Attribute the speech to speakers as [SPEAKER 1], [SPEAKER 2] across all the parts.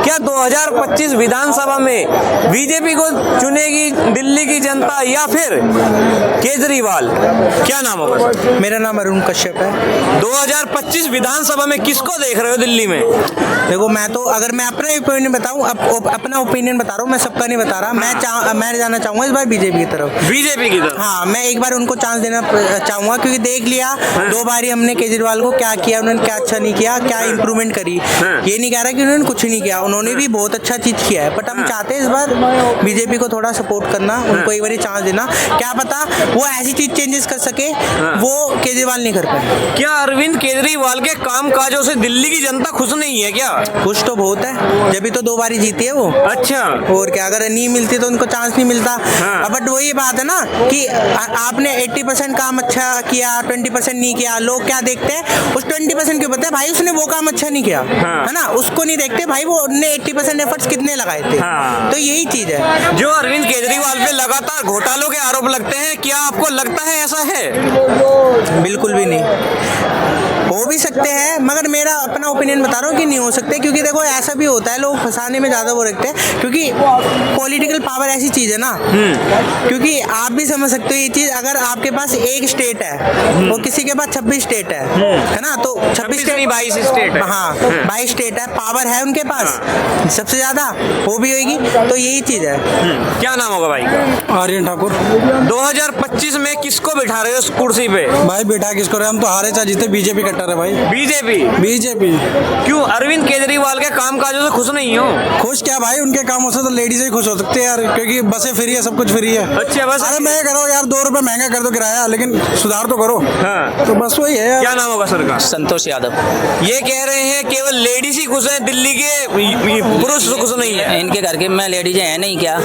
[SPEAKER 1] क्या 2025 विधानसभा में बीजेपी को चुनेगी दिल्ली की जनता या फिर केजरीवाल? क्या नाम होगा?
[SPEAKER 2] मेरा नाम अरुण कश्यप है।
[SPEAKER 1] 2025 विधानसभा में किसको देख रहे हो दिल्ली में?
[SPEAKER 2] देखो मैं तो अगर मैं अपना ओपिनियन बताऊं, अपना ओपिनियन बता रहा हूं, मैं सबका नहीं बता रहा। मैं जाना चाहूंगा इस बार बीजेपी की तरफ।
[SPEAKER 1] बीजेपी की तरफ?
[SPEAKER 2] हाँ, मैं एक बार उनको चांस देना चाहूंगा क्योंकि देख लिया 2 बार हमने केजरीवाल को क्या किया, उन्होंने क्या अच्छा नहीं किया, क्या इंप्रूवमेंट करी। ये नहीं कह रहा कि उन्होंने कुछ नहीं किया, उन्होंने भी बहुत अच्छा चीज किया है। बट हम चाहते हैं इस बार बीजेपी को थोड़ा सपोर्ट करना, उनको एक बार चांस देना। क्या पता वो ऐसी चीज चेंजेस कर सके वो केजरीवाल नहीं कर पाए।
[SPEAKER 1] क्या अरविंद केजरीवाल के काम काजों से दिल्ली की जनता खुश नहीं है क्या?
[SPEAKER 2] खुश तो बहुत है, जब भी तो 2 बार ही जीती है वो।
[SPEAKER 1] अच्छा,
[SPEAKER 2] और क्या, अगर नहीं मिलती तो उनको चांस नहीं मिलता। बट वही बात है ना कि आपने 80% काम अच्छा किया, 20% नहीं किया। लोग क्या देखते हैं, उस 20% क्यों बताते हैं भाई उसने वो काम अच्छा नहीं किया, है ना, उसको नहीं देखते भाई वो ने 80% एफर्ट्स कितने लगाए थे। तो यही चीज है।
[SPEAKER 1] जो अरविंद केजरीवाल पे लगातार घोटालों के आरोप लगते हैं, क्या आपको लगता है ऐसा है?
[SPEAKER 2] बिल्कुल भी नहीं, हो भी सकते हैं मगर मेरा अपना ओपिनियन बता रहा हूँ कि नहीं हो सकते। क्योंकि देखो ऐसा भी होता है, लोग फंसाने में ज्यादा वो रखते हैं क्योंकि पॉलिटिकल पावर ऐसी चीज है ना। क्योंकि आप भी समझ सकते हो ये चीज, अगर आपके पास एक स्टेट है और किसी के पास 26 स्टेट है ना, तो 26
[SPEAKER 1] नहीं 22 स्टेट है।
[SPEAKER 2] हाँ 22 स्टेट है, पावर है उनके पास सबसे ज्यादा, वो भी होगी। तो यही चीज है।
[SPEAKER 1] क्या नाम होगा भाई का?
[SPEAKER 3] आर्यन ठाकुर।
[SPEAKER 1] 2025 में किसको बिठा रहे हो उस कुर्सी पे?
[SPEAKER 3] भाई बेटा किसको रहे, हम तो हारे चाहे जीते बीजेपी कट्टर है भाई।
[SPEAKER 1] बीजेपी? क्यों अरविंद केजरीवाल के काम काजों से खुश नहीं हो?
[SPEAKER 3] खुश क्या भाई, उनके कामों से तो लेडीज ही खुश हो सकते हैं यार, क्योंकि बसें फ्री है, सब कुछ फ्री है।
[SPEAKER 1] अच्छा बस।
[SPEAKER 3] अरे मैं करो यार, 2 रुपए महंगा कर दो किराया, लेकिन सुधार तो करो।
[SPEAKER 1] हाँ।
[SPEAKER 3] तो बस वही है यार।
[SPEAKER 1] क्या नाम होगा सर का?
[SPEAKER 4] संतोष यादव।
[SPEAKER 1] ये कह रहे हैं केवल लेडीज ही खुश है, दिल्ली के पुरुष खुश नहीं है।
[SPEAKER 4] इनके घर के में लेडीज है नहीं क्या?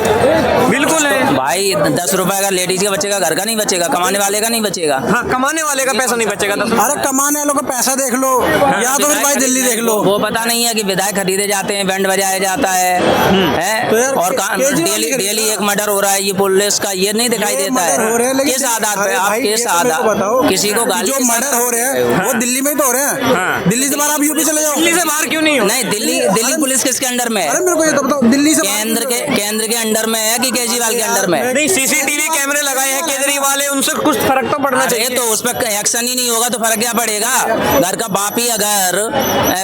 [SPEAKER 1] बिल्कुल है
[SPEAKER 4] भाई, 10 रुपए का लेडीज के बच्चे का घर का नहीं बचेगा, कमाने वाले का नहीं बचेगा।
[SPEAKER 1] हाँ, कमाने वाले का पैसा नहीं बचेगा।
[SPEAKER 3] अरे कमाने वालों का पैसा देख लो या तो फिर भाई दिल्ली देख लो।
[SPEAKER 4] वो पता नहीं है कि विधायक खरीदे जाते हैं, बैंड बजाया जाता है
[SPEAKER 3] तो यार
[SPEAKER 4] और डेली एक मर्डर हो रहा है, ये पुलिस का ये नहीं दिखाई देता है। किस आधार पे आप किस आधार किसी को गाली?
[SPEAKER 3] जो मर्डर हो रहे हैं वो दिल्ली में ही तो हो रहे हैं। दिल्ली से बाहर आप यूपी चले जाओ।
[SPEAKER 1] दिल्ली से बाहर क्यों नहीं हो?
[SPEAKER 4] नहीं, दिल्ली पुलिस किसके अंडर में है?
[SPEAKER 3] अरे मेरे को ये तो बताओ, दिल्ली से
[SPEAKER 4] केंद्र के अंडर में है कि केजरीवाल के अंडर में?
[SPEAKER 1] नहीं, सीसीटीवी कैमरे लगाए हैं केजरीवाल है, उनसे कुछ फर्क तो पड़ना चाहिए।
[SPEAKER 4] तो उस पर एक्शन ही नहीं होगा तो फर्क क्या पड़ेगा? घर का बाप ही अगर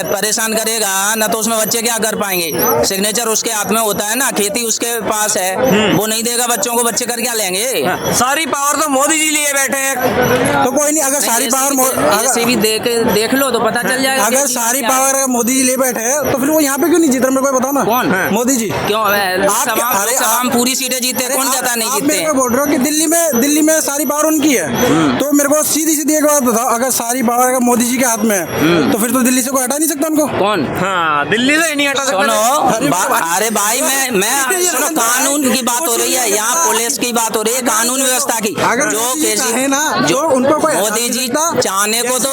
[SPEAKER 4] परेशान करेगा ना तो उसमें बच्चे क्या कर पाएंगे? सिग्नेचर उसके हाथ में होता है ना, खेती उसके पास है, वो नहीं देगा बच्चों को, बच्चे कर क्या लेंगे?
[SPEAKER 1] सारी पावर तो मोदी जी लिए बैठे हैं।
[SPEAKER 3] तो कोई नहीं, अगर सारी पावर
[SPEAKER 4] ऐसे भी देख लो तो पता चल जाएगा।
[SPEAKER 3] अगर सारी पावर मोदी जी ले बैठे हैं तो फिर वो यहाँ पे क्यों नहीं जीत रहे? मेरे को बताओ ना।
[SPEAKER 4] कौन?
[SPEAKER 3] मोदी जी।
[SPEAKER 4] क्यों लोकसभा पूरी सीटें जीतते, कौन कहता नहीं जीतते?
[SPEAKER 3] मैं बोल रहा हूँ कि दिल्ली में सारी पावर उनकी है। तो मेरे को सीधी एक बात बताओ, अगर सारी पावर अगर मोदी जी के हाथ में है तो फिर तो दिल्ली से कोई हटा नहीं सकता उनको।
[SPEAKER 4] कौन?
[SPEAKER 1] हाँ, दिल्ली से नहीं हटा सकता।
[SPEAKER 4] अरे भाई मैं सुनो, कानून की बात हो रही है यहाँ, पुलिस की बात हो रही है, कानून व्यवस्था की। जो
[SPEAKER 3] उनको
[SPEAKER 4] मोदी जी चाहने को तो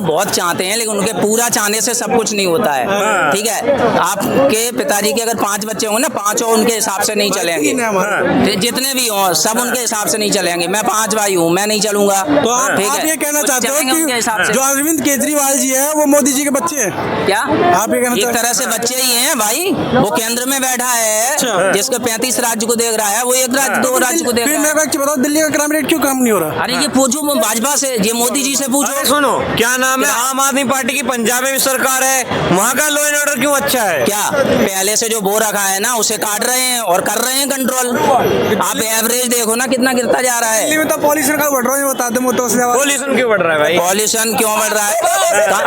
[SPEAKER 4] बहुत चाहते हैं, लेकिन उनके पूरा चाहने से सब कुछ नहीं होता है। ठीक है, आपके पिताजी के अगर 5 बच्चे होंगे ना, 5 उनके हिसाब से नहीं चलेंगे। जितने भी हों सब उनके हिसाब से नहीं चलेंगे। मैं 5 भाई हूँ, मैं नहीं चलूंगा।
[SPEAKER 3] तो आप ये कहना चाहते हो कि जो अरविंद केजरीवाल जी है वो मोदी जी के बच्चे हैं क्या? आप ये कहना
[SPEAKER 4] एक तरह से बच्चे ही हैं भाई। वो केंद्र में बैठा है, जिसको 35 राज्य को देख रहा है, वो एक राज्य 2 राज्य को देख रहा है।
[SPEAKER 3] मेरे को बताओ, दिल्ली का क्राइम रेट क्यों कम नहीं हो रहा?
[SPEAKER 4] अरे ये पूछो भाजपा से, ये मोदी जी से पूछो।
[SPEAKER 1] सुनो, क्या नाम है, आम आदमी पार्टी की पंजाब में भी सरकार है, वहाँ का लॉ एंड ऑर्डर क्यों अच्छा है?
[SPEAKER 4] क्या पहले से जो बो रखा है ना उसे काट रहे हैं और कर रहे हैं कंट्रोल। आप एवरेज देखो ना कितना गिरता जा रहा है।
[SPEAKER 3] दिल्ली में तो पॉल्यूशन का बढ़ रहा है, बता दो मुझे।
[SPEAKER 1] पॉल्यूशन क्यों बढ़ रहा है भाई?
[SPEAKER 4] पॉल्यूशन क्यों बढ़ रहा है?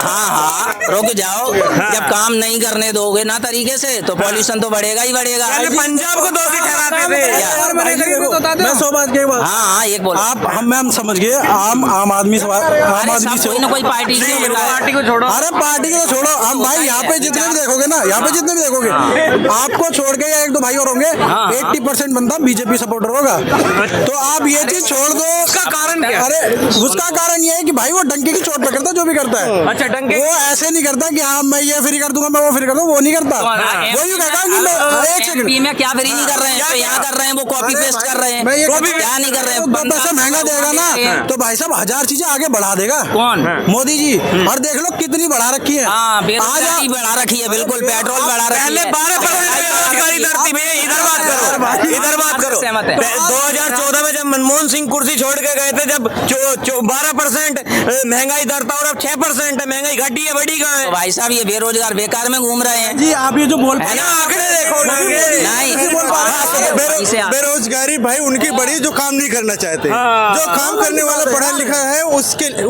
[SPEAKER 4] हाँ, रुक जाओ। जब काम नहीं करने दोगे ना तरीके से तो पॉल्यूशन तो बढ़ेगा ही बढ़ेगा।
[SPEAKER 1] पंजाब को दोषी ठहराते थे।
[SPEAKER 3] मैं 100 बात की बात।
[SPEAKER 4] हाँ, एक बोलो।
[SPEAKER 3] आप हम समझ गए, आम आदमी से
[SPEAKER 4] कोई ना कोई पार्टी
[SPEAKER 1] को छोड़ो।
[SPEAKER 3] अरे पार्टी को छोड़ो, हम भाई यहाँ पे जितने भी देखोगे ना, यहाँ पे जितने भी देखोगे, आपको छोड़ के या 1-2 भाई और होंगे, 80% बंदा बीजेपी सपोर्टर होगा। तो आप ये चीज छोड़ दो।
[SPEAKER 1] उसका कारण क्या?
[SPEAKER 3] अरे उसका कारण ये है कि भाई वो डंके की चोट पे करता है जो भी करता है।
[SPEAKER 1] अच्छा, डंके
[SPEAKER 3] वो ऐसे नहीं करता कि हाँ मैं ये फ्री कर दूंगा, मैं वो फ्री कर दूंगा, वो नहीं करता। वो यूं कहता है कि मैं एक
[SPEAKER 4] MP
[SPEAKER 3] सेकंड
[SPEAKER 4] में क्या फ्री नहीं कर रहे हैं, तो यहाँ कर रहे हैं, वो कॉपी पेस्ट कर रहे हैं,
[SPEAKER 3] मैं ये
[SPEAKER 4] क्या नहीं कर रहे हैं।
[SPEAKER 3] पैसा महंगा देगा ना तो भाई साहब 1000 चीजें आगे बढ़ा देगा
[SPEAKER 4] कौन?
[SPEAKER 3] मोदी जी। और देख लो कितनी बढ़ा रखी है।
[SPEAKER 4] हाँ, बेरोजगारी बढ़ा रखी है, बिल्कुल पेट्रोल बढ़ा रखी
[SPEAKER 1] पहले
[SPEAKER 4] है।
[SPEAKER 1] 12% बेरोजगारी दर थी भैया। इधर बात करो, इधर बात करो।
[SPEAKER 4] सहमत है।
[SPEAKER 1] 2014 में जब मनमोहन सिंह कुर्सी छोड़ के गए थे, जब 12% महंगाई दर था, और अब 6% है। महंगाई घटी है, बढ़ी कहाँ
[SPEAKER 4] तो
[SPEAKER 1] है?
[SPEAKER 4] भाई साहब ये बेरोजगार बेकार में घूम रहे हैं।
[SPEAKER 3] जी आप ये जो बोल
[SPEAKER 1] है ना, आंकड़े देखो ना।
[SPEAKER 4] नहीं, इसे आप-
[SPEAKER 5] बेरोजगारी भाई उनकी बड़ी जो काम नहीं करना चाहते।
[SPEAKER 1] हाँ।
[SPEAKER 5] जो काम करने वाला पढ़ा लिखा है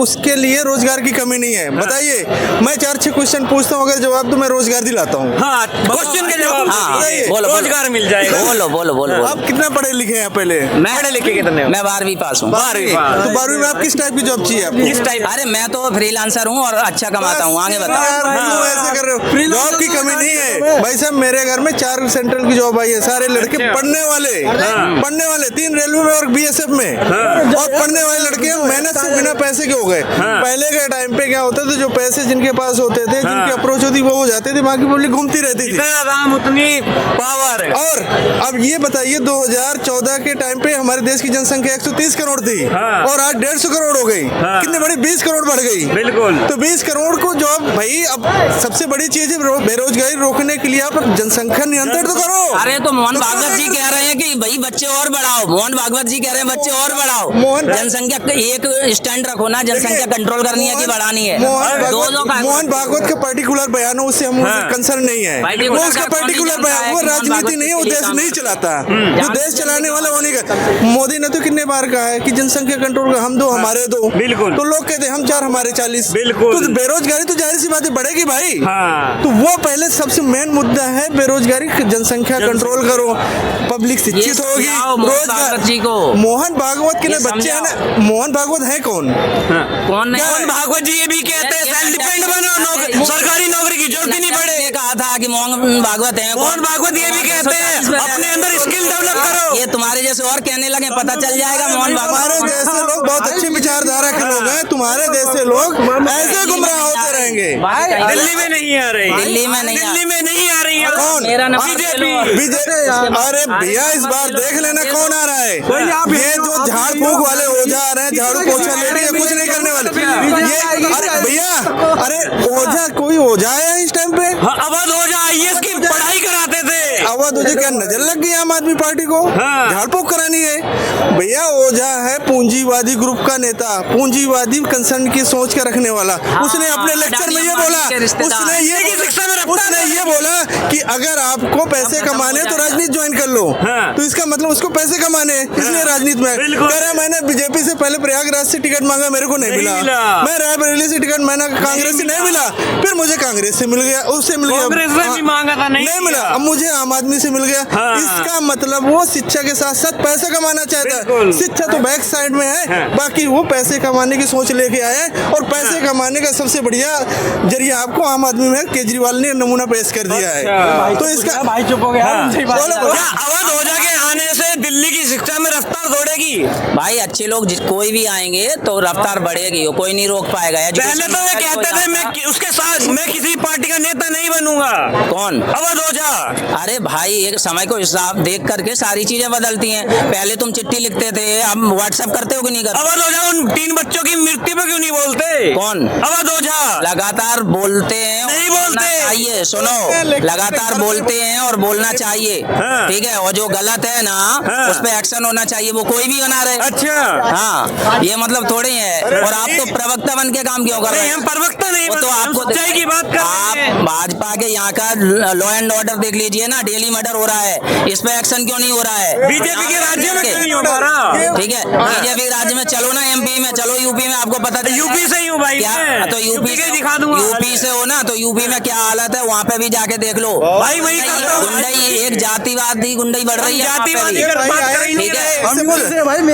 [SPEAKER 5] उसके लिए रोजगार की कमी नहीं है। बताइए, मैं 4-6 क्वेश्चन पूछता हूँ, अगर जवाब तो मैं रोजगार दिलाता हूँ।
[SPEAKER 1] हाँ, क्वेश्चन के जवाब
[SPEAKER 4] हाँ,
[SPEAKER 1] बताइए।
[SPEAKER 4] बोलो, बोलो।
[SPEAKER 1] रोजगार मिल जाएगा।
[SPEAKER 4] बोलो।
[SPEAKER 5] आप कितना पढ़े लिखे हैं पहले?
[SPEAKER 4] मैं
[SPEAKER 1] पढ़े लिखे कितने हो?
[SPEAKER 4] मैं 12वीं पास हूँ।
[SPEAKER 1] 12वीं पास।
[SPEAKER 5] तो 12वीं में आप किस टाइप की जॉब चाहिए आपको?
[SPEAKER 1] किस टाइप?
[SPEAKER 4] अरे मैं तो फ्रीलांसर हूँ और अच्छा कमाता हूँ। आगे
[SPEAKER 5] यार,
[SPEAKER 4] बताओ।
[SPEAKER 5] क्यों ऐसे कर रहे हो? जॉब की कमी नहीं है भाई साहब। मेरे घर में 4 सेंट्रल की जॉब आई है, सारे लड़के पढ़ने वाले 3 रेलवे में और BSF में, और पढ़ने वाले लड़के मेहनत से बिना पैसे के हो गए। पहले के टाइम पे क्या होता था, जो पैसे जिनके पास होते थे, जिनकी अप्रोच होती वो हो जाते थे, बाकी पब्लिक घूमती रहती थी।
[SPEAKER 1] जितना दाम उतनी पावर।
[SPEAKER 5] और अब ये बताइए, 2014 के टाइम पे हमारे देश की जनसंख्या 130 करोड़ थी, और आज 150 करोड़ हो गई। कितनी बड़ी? 20 करोड़ बढ़ गई।
[SPEAKER 1] बिल्कुल।
[SPEAKER 5] तो 20 करोड़ को जॉब, भाई अब सबसे बड़ी चीज है बेरोजगारी रोकने के लिए आप जनसंख्या नियंत्रण तो करो।
[SPEAKER 4] अरे तो मोहन भागवत जी कह रहे हैं कि भाई बच्चे और बढ़ाओ। मोहन भागवत जी कह रहे हैं बच्चे और बढ़ाओ। जनसंख्या एक स्टैंड रखो ना, जनसंख्या कंट्रोल करनी है कि बढ़ानी है।
[SPEAKER 5] मोहन भागवत का पर्टिकुलर बयान है, उससे हम कंसर्न नहीं है। वो उसका पर्टिकुलर बयान, वो राजनीति नहीं है, वो देश नहीं चलाता। जो देश चलाने वाला वो नहीं कर। मोदी ने तो कितने बार कहा है कि जनसंख्या कंट्रोल हम दो हमारे दो।
[SPEAKER 1] बिल्कुल।
[SPEAKER 5] तो लोग कहते हैं हम 4 हमारे 40।
[SPEAKER 1] बिल्कुल।
[SPEAKER 5] तो बेरोजगारी तो जाहिर सी बात है बढ़ेगी भाई।
[SPEAKER 1] हाँ।
[SPEAKER 5] तो वो पहले सबसे मेन मुद्दा है बेरोजगारी, जनसंख्या कंट्रोल करो, पब्लिक शिक्षित होगी।
[SPEAKER 4] मोहन भागवत जी को।
[SPEAKER 5] मोहन भागवत के बच्चे हैं ना। मोहन भागवत है कौन?
[SPEAKER 4] कौन नहीं?
[SPEAKER 1] मोहन भागवत जी ये भी कहते हैं सेल्फ डिपेंड बनो, सरकारी नौकरी की जरूरत ही नहीं पड़े।
[SPEAKER 4] कहा था कि मोहन भागवत है।
[SPEAKER 1] मोहन भागवत ये भी कहते हैं अपने अंदर स्किल डेवलप करो।
[SPEAKER 4] ये तुम्हारे जैसे और कहने लगे, पता चल जाएगा मोहन
[SPEAKER 5] हमारे
[SPEAKER 4] भागवत।
[SPEAKER 5] देश से लोग बहुत अच्छी विचारधारा के लोग हैं। तुम्हारे देश से लोग ऐसे गुमराह होते रहेंगे।
[SPEAKER 1] दिल्ली में नहीं आ रही।
[SPEAKER 4] दिल्ली में नहीं आ-
[SPEAKER 1] दिल्ली में नहीं आ रही है।
[SPEAKER 5] कौन?
[SPEAKER 4] मेरा नंबर
[SPEAKER 1] बीजेपी।
[SPEAKER 5] बीजेपी। अरे भैया इस बार देख लेना कौन आ रहा है। ये जो झाड़ फूक वाले ओझा आ रहे हैं, झाड़ू पोछा लेडी है, कुछ नहीं करने वाले ये। अरे भैया, अरे ओझा, कोई ओझा है इस टाइम पे?
[SPEAKER 1] अवध ओझा IAS की पढ़ाई कराते थे।
[SPEAKER 5] अवध ओझा क्या नजर लग गई आम आदमी पार्टी को? झाड़ फूक करानी है भैया। ओझा है पूंजीवादी ग्रुप का नेता, पूंजीवादी कंसर्न की सोच के रखने वाला। उसने अपने लेक्चर में ये बोला, उसने ये बोला कि अगर आपको पैसे कमाने तो राजनीति ज्वाइन कर लो। तो इसका मतलब उसको पैसे कमाने, इसलिए राजनीति में कह रहा। मैंने बीजेपी से पहले प्रयागराज से टिकट मांगा, मेरे को नहीं मिला। मैं रायबरेली से टिकट मांगा, कांग्रेस से नहीं मिला। फिर मुझे कांग्रेस से मिल गया, उससे मिल गया,
[SPEAKER 1] कांग्रेस से भी मांगा था, नहीं
[SPEAKER 5] मिला। अब मुझे आम आदमी से मिल गया। इसका मतलब वो शिक्षा के साथ साथ पैसा कमाना चाहता है। शिक्षा तो बैक साइड में है, बाकी वो पैसे कमाने की सोच लेके आए हैं। और पैसे कमाने का सबसे बढ़िया जरिया आपको आम आदमी में केजरीवाल ने नमूना पेश कर दिया है। तो इसका
[SPEAKER 3] भाई चुप हो गया।
[SPEAKER 1] क्या अवध ओझा के आने से दिल्ली की शिक्षा में रफ्तार दौड़ेगी?
[SPEAKER 4] भाई अच्छे लोग कोई भी आएंगे तो रफ्तार बढ़ेगी, कोई नहीं रोक पाएगा।
[SPEAKER 1] पहले तो ये कहते थे मैं उसके साथ मैं किसी पार्टी का नेता नहीं बनूंगा।
[SPEAKER 4] कौन?
[SPEAKER 1] अवध ओझा।
[SPEAKER 4] अरे भाई एक समय को हिसाब देख करके सारी चीजें बदलती हैं। पहले तुम चिट्ठी लिखते थे, अब व्हाट्सएप करते हो कि नहीं करते?
[SPEAKER 1] अवध ओझा उन 3 बच्चों की मृत्यु पे क्यों नहीं बोलते?
[SPEAKER 4] कौन?
[SPEAKER 1] अवध ओझा।
[SPEAKER 4] लगातार बोलते हैं,
[SPEAKER 1] नहीं बोलते।
[SPEAKER 4] चाहिए सुनो, लगातार बोलते हैं और बोलना चाहिए। ठीक है, और जो गलत है ना उस पे एक्शन होना चाहिए, वो कोई भी बना रहे।
[SPEAKER 1] अच्छा।
[SPEAKER 4] हाँ, ये मतलब थोड़ी है। और आप तो प्रवक्ता बन के काम क्यों कर रहे हैं?
[SPEAKER 1] हम प्रवक्ता नहीं,
[SPEAKER 4] तो आपको
[SPEAKER 1] सच्चाई की बात कर रहे हैं।
[SPEAKER 4] आप भाजपा के यहाँ का लॉ एंड ऑर्डर देख लीजिए ना, डेली मर्डर हो रहा है, इस पे एक्शन क्यों नहीं हो रहा है?
[SPEAKER 1] बीजेपी के राज्य में क्यों नहीं हो पा रहा?
[SPEAKER 4] ठीक है, बीजेपी राज्य में चलो ना, MP में चलो, यूपी में आपको पता है।
[SPEAKER 1] यूपी से ही हूँ भाई
[SPEAKER 4] क्या? तो यूपी
[SPEAKER 1] के दिखा दूंगा।
[SPEAKER 4] यूपी से हो ना, तो यूपी में क्या हालत है वहाँ पे भी जाके देख लो
[SPEAKER 1] भाई। वही
[SPEAKER 4] गुंडई, एक जातिवादी गुंडई बढ़ रही है वहाँ पे भी। ठीक है,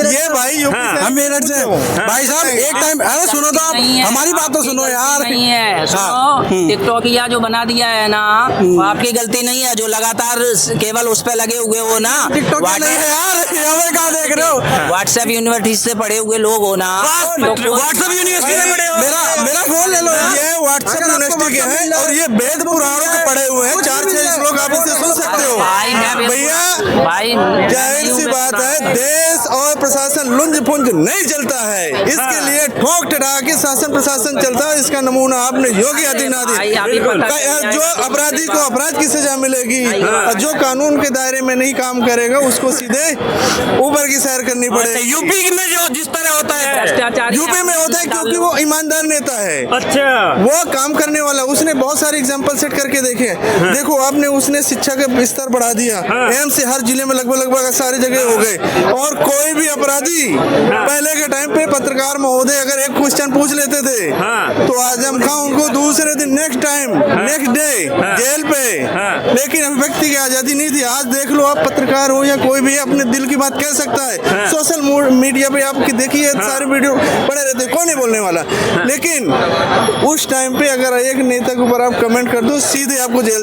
[SPEAKER 5] ये भाई हम मेरठ से भाई साहब एक टाइम। अरे सुनो तो आप हमारी बात तो सुनो यार।
[SPEAKER 4] नहीं है, सुनो, टिकटॉकिया जो बना दिया है ना, वहाँ आपकी गलती नहीं है, जो लगातार केवल उस पे लगे हुए हो ना,
[SPEAKER 3] टिकटॉक पे नहीं है यार, यहाँ कहाँ देख रहे हो?
[SPEAKER 4] व्हाट्सएप यूनिवर्सिटी से पढ़े हुए लोग हो ना,
[SPEAKER 1] व्हाट्सएप यूनिवर्सिटी से पढ़े हो?
[SPEAKER 3] मेरा फोन ले लो यार।
[SPEAKER 5] ये व्हाट्सएप यूनिवर्सिटी के हैं और ये वेद पुराणों के पढ़े हुए हैं, 4-6 श्लोक आप इनसे सुन सकते हो।
[SPEAKER 4] भाई मैं
[SPEAKER 5] भैया
[SPEAKER 4] भाई
[SPEAKER 5] जाहिर सी बात है, देश और प्रशासन लुंज पुंज नहीं चलता है, इसके लिए ठोक ठड़ा के शासन प्रशासन चलता है। इसका नमूना आपने योगी आदित्यनाथ जो अपराधी को अपराध की सजा मिलेगी और जो कानून के दायरे में नहीं काम करेगा उसको सीधे ऊपर की सैर करनी पड़ेगी।
[SPEAKER 1] यूपी में जो जिस तरह होता है,
[SPEAKER 5] यूपी में होता है क्योंकि वो ईमानदार नेता है,
[SPEAKER 1] अच्छा
[SPEAKER 5] वो काम करने वाला। उसने बहुत सारे एग्जांपल सेट करके देखे। देखो आपने उसने शिक्षा का स्तर बढ़ा दिया, एम्स से हर जिले में लगभग सारी जगह हो गए, और कोई भी अपराधी पहले के टाइम पे पत्रकार महोदय अगर एक क्वेश्चन पूछ लेते थे तो आजम खां उनको दूसरे दिन नेक्स्ट डे जेल पे। लेकिन अभिव्यक्ति की आजादी नहीं थी। आज देख लो, आप पत्रकार हो या कोई भी अपने दिल की बात कह सकता है। सोशल मीडिया पे आप देखिए सारे वीडियो पड़े रहते, कौन नहीं बोलने वाला। लेकिन उस टाइम पे अगर एक नेता के ऊपर आप कमेंट कर दो, सीधे आपको जेल